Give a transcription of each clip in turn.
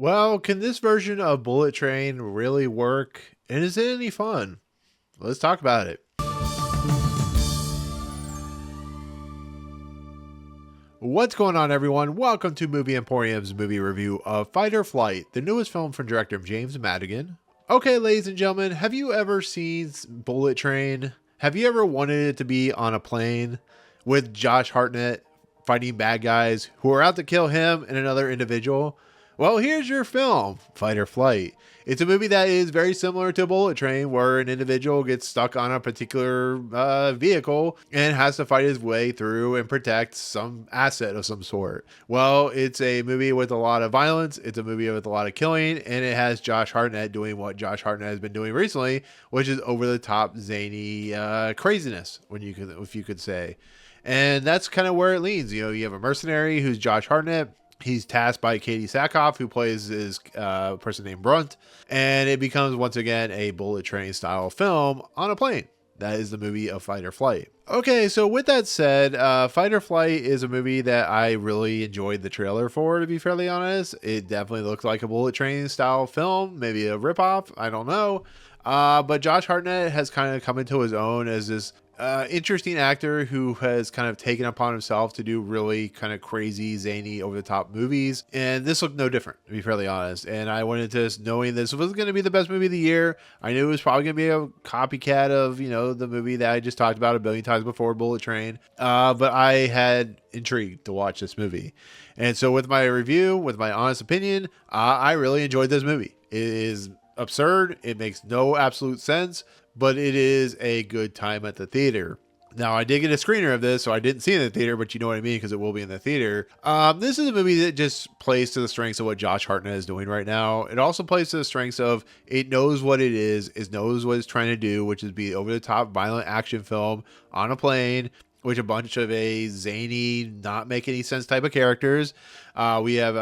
Well, can this version of Bullet Train really work? And is it any fun? Let's talk about it. What's going on, everyone? Welcome to Movie Emporium's movie review of Fight or Flight, the newest film from director James Madigan. Okay, ladies and gentlemen, have you ever seen Bullet Train? Have you ever wanted it to be on a plane with Josh Hartnett fighting bad guys who are out to kill him and another individual? Well, here's your film, Fight or Flight. It's a movie that is very similar to Bullet Train, where an individual gets stuck on a particular vehicle and has to fight his way through and protect some asset of some sort. Well, it's a movie with a lot of violence. It's a movie with a lot of killing, and it has Josh Hartnett doing what Josh Hartnett has been doing recently, which is over the top zany craziness, if you could say. And that's kind of where it leans. You know, you have a mercenary who's Josh Hartnett. He's tasked by Katee Sackhoff, who plays his person named Brunt. And it becomes, once again, a Bullet Train style film on a plane. That is the movie of Fight or Flight. Okay, so with that said, Fight or Flight is a movie that I really enjoyed the trailer for, to be fairly honest. It definitely looks like a Bullet Train style film, maybe a ripoff, I don't know. But Josh Hartnett has kind of come into his own as this interesting actor who has kind of taken upon himself to do really kind of crazy, zany, over the top movies. And this looked no different, to be fairly honest. And I went into this knowing this was going to be the best movie of the year. I knew it was probably going to be a copycat of, you know, the movie that I just talked about a billion times before, Bullet Train. But I had intrigued to watch this movie. And so with my review, with my honest opinion, I really enjoyed this movie. It is absurd. It makes no absolute sense, but it is a good time at the theater. Now, I did get a screener of this, so I didn't see it in the theater, but you know what I mean, because it will be in the theater. This is a movie that just plays to the strengths of what Josh Hartnett is doing right now. It also plays to the strengths of it knows what it is, it knows what it's trying to do, which is be over-the-top violent action film on a plane, which a bunch of a zany, not make any sense type of characters. We have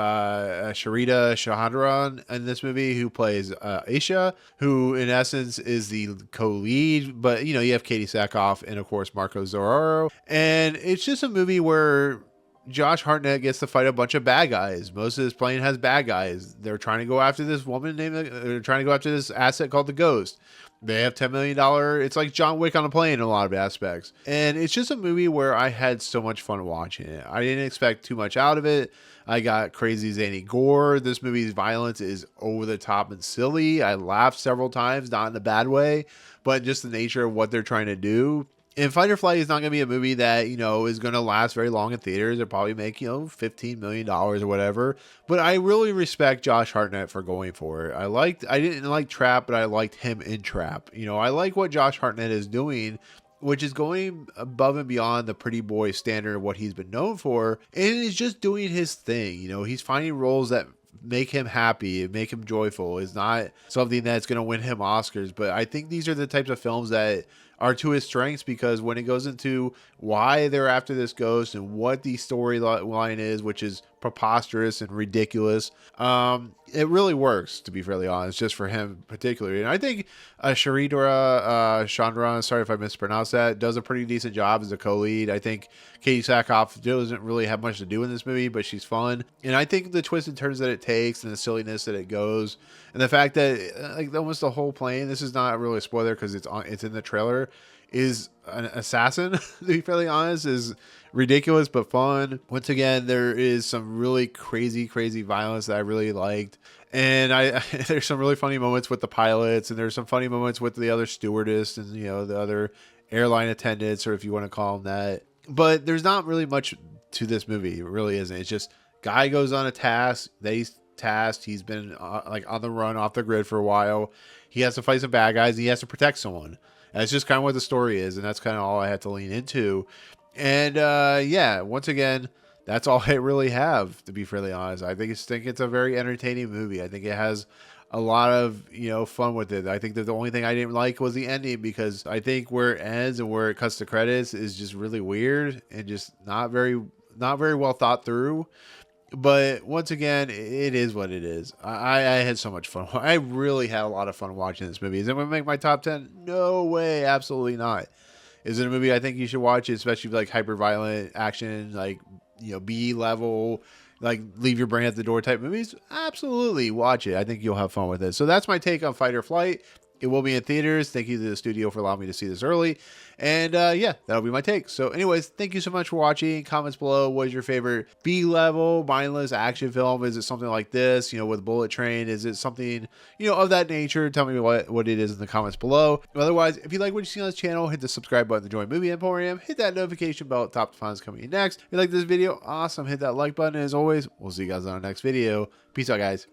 Charithra Chandran in this movie who plays Aisha, who in essence is the co-lead. But, you know, you have Katee Sackhoff and, of course, Marko Zaror. And it's just a movie where Josh Hartnett gets to fight a bunch of bad guys. Most of this plane has bad guys. They're trying to go after this woman they're trying to go after this asset called the Ghost. They have $10 million. It's like John Wick on a plane in a lot of aspects. And it's just a movie where I had so much fun watching it. I didn't expect too much out of it. I got crazy zany gore. This movie's violence is over the top and silly. I laughed several times, not in a bad way, but just the nature of what they're trying to do. And Fight or Flight is not going to be a movie that, you know, is going to last very long in theaters. It'll probably make, you know, $15 million or whatever. But I really respect Josh Hartnett for going for it. I didn't like Trap, but I liked him in Trap. You know, I like what Josh Hartnett is doing, which is going above and beyond the pretty boy standard of what he's been known for. And he's just doing his thing. You know, he's finding roles that make him happy, make him joyful. It's not something that's going to win him Oscars. But I think these are the types of films that are to his strengths, because when it goes into why they're after this ghost and what the storyline is, which is preposterous and ridiculous, it really works, to be fairly honest, just for him particularly. And I think Charithra Chandran, sorry if I mispronounced that, does a pretty decent job as a co-lead. I think Katee Sackhoff doesn't really have much to do in this movie, but she's fun. And I think the twists and turns that it takes and the silliness that it goes, and the fact that like almost the whole plane, this is not really a spoiler because it's in the trailer, is an assassin, to be fairly honest, is ridiculous but fun. Once again, there is some really crazy violence that I really liked. And there's some really funny moments with the pilots, and there's some funny moments with the other stewardess and, you know, the other airline attendants, or if you want to call them that. But there's not really much to this movie. It really isn't. It's just guy goes on a task. He's tasked. He's been like on the run off the grid for a while. He has to fight some bad guys. And he has to protect someone. And it's just kind of what the story is. And that's kind of all I had to lean into. And yeah, once again, that's all I really have, to be fairly honest. I think it's a very entertaining movie. I think it has a lot of, you know, fun with it. I think that the only thing I didn't like was the ending, because I think where it ends and where it cuts to credits is just really weird and just not very well thought through. But once again, it is what it is. I had so much fun. I really had a lot of fun watching this movie. Is it going to make my top 10? No way. Absolutely not. Is it a movie I think you should watch, especially like hyper violent action, like, you know, B level like leave your brain at the door type movies, absolutely watch it. I think you'll have fun with it. So that's my take on Fight or Flight. It will be in theaters. Thank you to the studio for allowing me to see this early. And yeah, that'll be my take. So anyways, thank you so much for watching. Comments below. What is your favorite B-level, mindless action film? Is it something like this, with Bullet Train? Is it something, of that nature? Tell me what it is in the comments below. Otherwise, if you like what you see on this channel, hit the subscribe button to join Movie Emporium. Hit that notification bell at top to find what's coming in next. If you like this video, awesome. Hit that like button. As always, we'll see you guys on our next video. Peace out, guys.